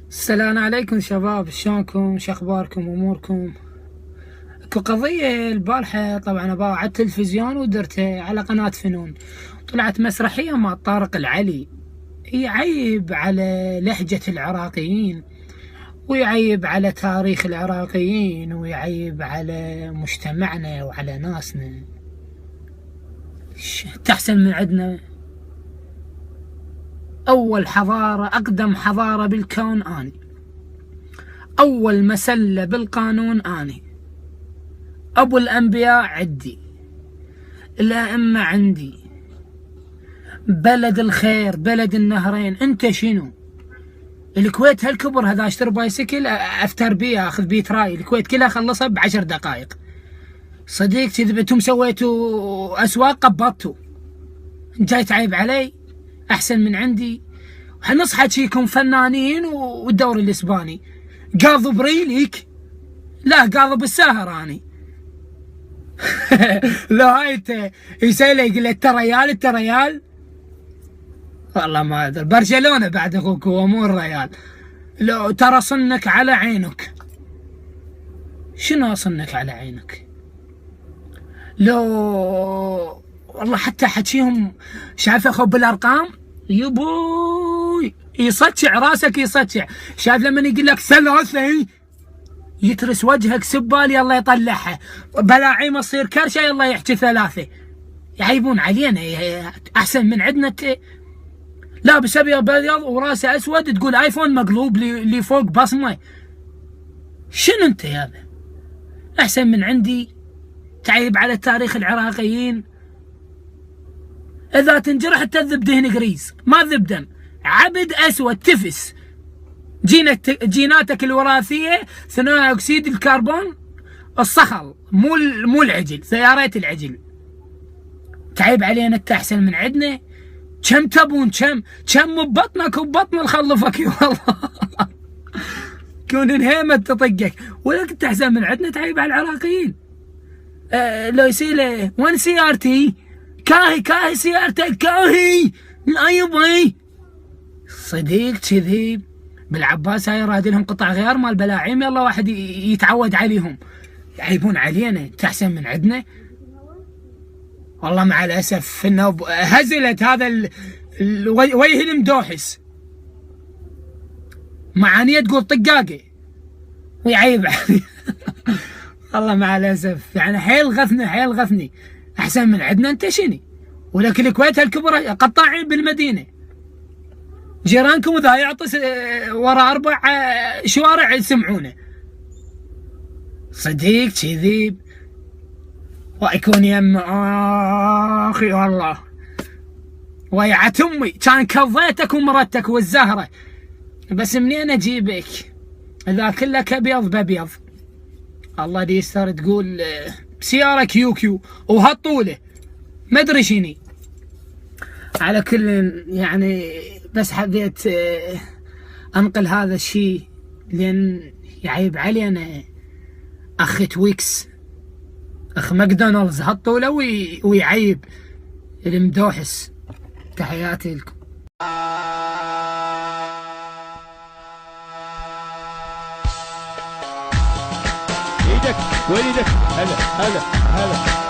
السلام عليكم شباب، شلونكم؟ شخباركم؟ اموركم؟ اكو قضية البارحة طبعا ابا على التلفزيون ودرتها على قناة فنون. طلعت مسرحية مع طارق العلي، يعيب على لهجة العراقيين، ويعيب على تاريخ العراقيين، ويعيب على مجتمعنا وعلى ناسنا. تحسن من عندنا؟ أول حضارة، أقدم حضارة بالكون أني، أول مسلة بالقانون أني، أبو الأنبياء عندي، الأئمة عندي، بلد الخير، بلد النهرين. أنت شنو؟ الكويت هالكبر هذا، اشتري بايسكل افتر بيه، اخذ بيه تراي، الكويت كلها خلصها ب10 دقائق. صديق كذا انتم سويتوا اسواق قبضتوا، انت جاي تعيب علي؟ احسن من عندي؟ هنصحى شيكم فنانين والدوري الاسباني قاضوا بريليك، لا قاضوا بالسهر اني. لا هاي انت يسأله يقول له انت ريال، انت ريال؟ والله ما ادري، برشلونة بعد اخوك هو مو الريال. لو ترى صنك على عينك. شنو صنك على عينك؟ لو والله حتى حكيهم شايف اخو بالارقام يبوي يصدع راسك، يصدع. شايف لما يقول لك ثلاثة يترس وجهك سبال يلا يطلعها، بلاعيمه تصير كرشه يلا يحكي ثلاثة. يعيبون علينا، احسن من عندنا. لابس ابيض وراسه اسود تقول ايفون مقلوب اللي فوق بصمه. شنو انت يا هذا؟ احسن من عندي؟ تعيب على تاريخ العراقيين. اذا تنجرح تذب دهن قريز، ما ذب دم، عبد اسود تفس. جيناتك الوراثيه ثاني اكسيد الكربون، الصخل مو العجل، سيارات العجل. تعيب علينا انت احسن من عندنا؟ كم تبون؟ كم ببطنك وببطن الخلفك والله. كون انهيمت تطقك، ولك انت احسن من عندنا تعيب على العراقيين. لو يصير له وين سيارتي؟ كاهي سيارتك كاهي، لا يبغي. صديق كذي بالعباس هاي راد لهم قطع غيار مال بلاعيم، يلا واحد يتعود عليهم. يعيبون علينا، انت احسن من عندنا؟ والله مع الاسف انه هزلت هذا وجه المدوحس، معانيه تقول طقاقه ويعيب علي. والله مع الاسف يعني حيل غثني. احسن من عندنا انت شني؟ ولك الكويت هالكبر قطاعين بالمدينه، جيرانكم اذا يعطي ورا 4 شوارع يسمعونه. صديق كذي ويكون يم اخي والله ويعت امي كان كضيتك ومرتك والزهره، بس منين اجيبك اذا كلك ابيض بابيض؟ الله دي يستر. تقول سياره كيو وهالطوله ما ادري شني. على كل يعني بس حبيت انقل هذا الشيء لان يعيب علي انا. اخ تويكس، اخ ماكدونالدز هالطوله ويعيب المدوحس. تحياتي لكم. ايدك وين ايدك؟ هلا